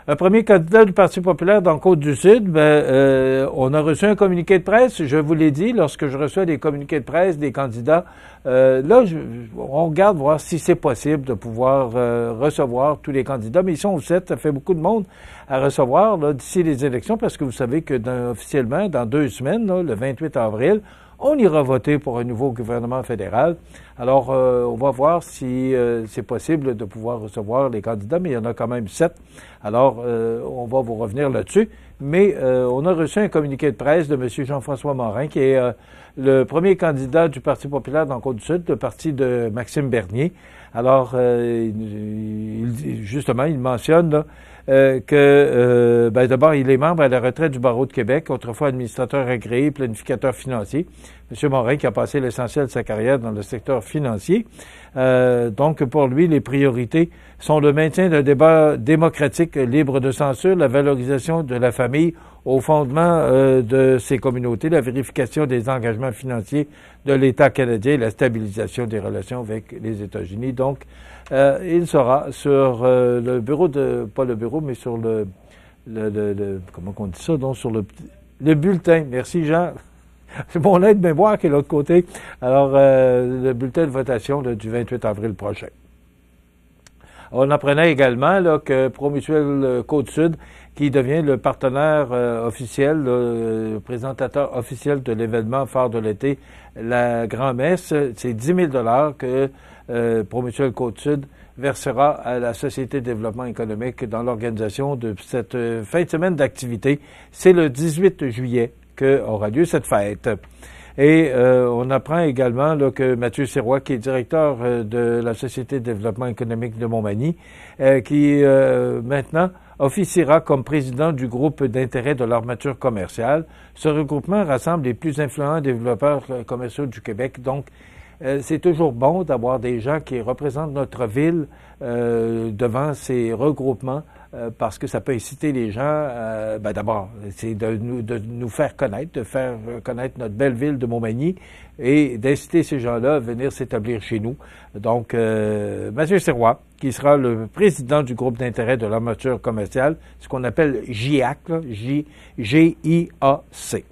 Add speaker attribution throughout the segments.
Speaker 1: Un premier candidat du Parti populaire dans Côte-du-Sud, on a reçu un communiqué de presse. Je vous l'ai dit, lorsque je reçois des communiqués de presse des candidats, on regarde voir si c'est possible de pouvoir recevoir tous les candidats. Mais ils sont 7, ça fait beaucoup de monde à recevoir d'ici les élections, parce que vous savez que officiellement, dans 2 semaines, le 28 avril, on ira voter pour un nouveau gouvernement fédéral. Alors, on va voir si c'est possible de pouvoir recevoir les candidats, mais il y en a quand même 7. Alors, on va vous revenir là-dessus. Mais on a reçu un communiqué de presse de M. Jean-François Morin, qui est le premier candidat du Parti populaire dans Côte-du-Sud, le parti de Maxime Bernier. Alors, justement, il mentionne là, d'abord, il est membre à la retraite du Barreau de Québec, autrefois administrateur agréé, planificateur financier. M. Morin qui a passé l'essentiel de sa carrière dans le secteur financier. Donc, pour lui, les priorités sont le maintien d'un débat démocratique libre de censure, la valorisation de la famille au fondement de ces communautés, la vérification des engagements financiers de l'État canadien et la stabilisation des relations avec les États-Unis. Donc, il sera sur le bureau pas le bureau, mais sur le comment on dit ça, donc sur le bulletin. Merci Jean. C'est mon aide-mémoire qui est de l'autre côté. Alors, le bulletin de votation du 28 avril prochain. On apprenait également là, que Promutuel Côte-Sud, qui devient le partenaire officiel, le présentateur officiel de l'événement phare de l'été, la Grand-Messe, c'est 10 000 $ que Promutuel Côte-Sud versera à la Société de développement économique dans l'organisation de cette fin de semaine d'activité. C'est le 18 juillet qu'aura lieu cette fête. Et on apprend également là, que Mathieu Sirois, qui est directeur de la Société de développement économique de Montmagny, qui maintenant officiera comme président du groupe d'intérêt de l'armature commerciale. Ce regroupement rassemble les plus influents développeurs commerciaux du Québec. Donc, c'est toujours bon d'avoir des gens qui représentent notre ville devant ces regroupements parce que ça peut inciter les gens, d'abord, c'est de nous faire connaître, de faire connaître notre belle ville de Montmagny et d'inciter ces gens-là à venir s'établir chez nous. Donc, Mathieu Sirois, qui sera le président du groupe d'intérêt de l'armature commerciale, ce qu'on appelle GIAC, G-I-A-C.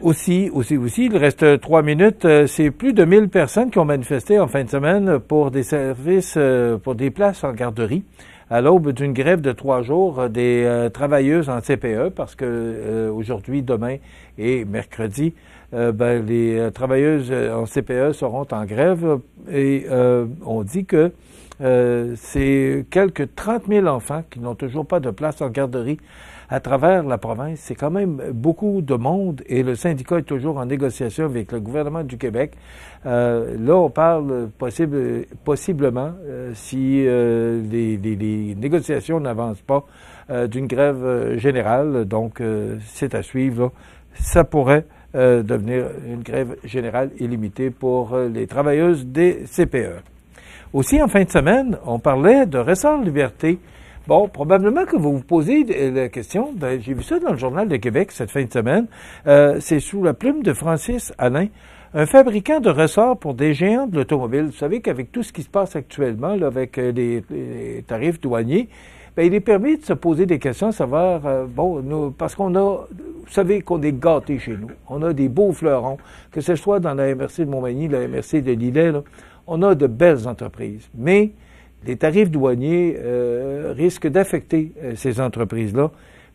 Speaker 1: Aussi, il reste 3 minutes. C'est plus de 1000 personnes qui ont manifesté en fin de semaine pour des services, pour des places en garderie, à l'aube d'une grève de 3 jours des travailleuses en CPE, parce que aujourd'hui, demain et mercredi, les travailleuses en CPE seront en grève et on dit que c'est quelques 30 000 enfants qui n'ont toujours pas de place en garderie à travers la province. C'est quand même beaucoup de monde et le syndicat est toujours en négociation avec le gouvernement du Québec. Là, on parle possiblement, si les négociations n'avancent pas, d'une grève générale. Donc, c'est à suivre. Là. Ça pourrait devenir une grève générale illimitée pour les travailleuses des CPE. Aussi, en fin de semaine, on parlait de Ressort Liberté. Bon, probablement que vous vous posez la question, j'ai vu ça dans le Journal de Québec cette fin de semaine, c'est sous la plume de Francis Alain, un fabricant de ressorts pour des géants de l'automobile. Vous savez qu'avec tout ce qui se passe actuellement, là, avec les tarifs douaniers, il est permis de se poser des questions, savoir, parce qu'on a, vous savez qu'on est gâtés chez nous. On a des beaux fleurons, que ce soit dans la MRC de Montmagny, la MRC de Lillet, là, on a de belles entreprises. Mais les tarifs douaniers risquent d'affecter ces entreprises-là.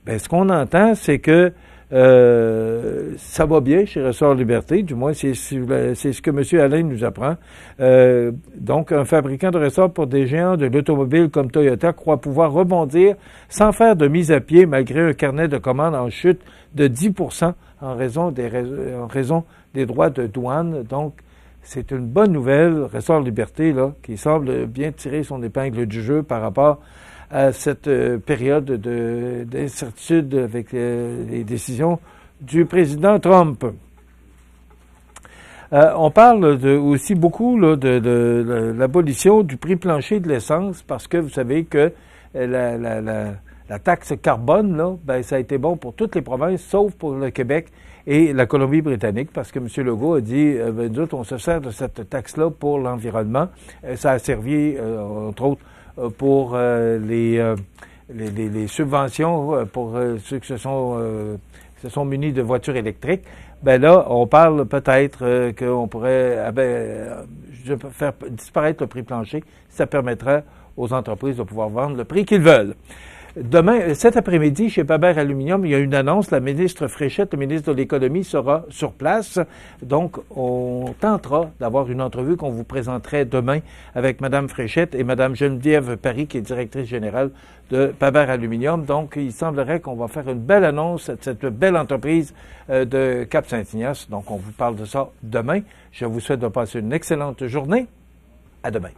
Speaker 1: Ce qu'on entend, c'est que ça va bien chez Ressort Liberté, du moins c'est ce que M. Alain nous apprend. Donc, un fabricant de ressorts pour des géants de l'automobile comme Toyota croit pouvoir rebondir sans faire de mise à pied malgré un carnet de commandes en chute de 10% en raison des droits de douane. Donc, c'est une bonne nouvelle, Ressort Liberté, là, qui semble bien tirer son épingle du jeu par rapport à cette période d'incertitude avec les décisions du président Trump. On parle aussi beaucoup là, de l'abolition du prix plancher de l'essence parce que vous savez que la taxe carbone, là, ça a été bon pour toutes les provinces, sauf pour le Québec et la Colombie-Britannique, parce que M. Legault a dit, nous autres, on se sert de cette taxe-là pour l'environnement. Ça a servi, entre autres, pour les subventions pour ceux qui se sont munis de voitures électriques, ben là, on parle peut-être qu'on pourrait faire disparaître le prix plancher. Ça permettra aux entreprises de pouvoir vendre le prix qu'ils veulent. Demain, cet après-midi, chez Paber Aluminium, il y a une annonce. La ministre Fréchette, le ministre de l'Économie, sera sur place. Donc, on tentera d'avoir une entrevue qu'on vous présenterait demain avec Mme Fréchette et Mme Geneviève Paris, qui est directrice générale de Paber Aluminium. Donc, il semblerait qu'on va faire une belle annonce de cette belle entreprise de Cap-Saint-Ignace. Donc, on vous parle de ça demain. Je vous souhaite de passer une excellente journée. À demain.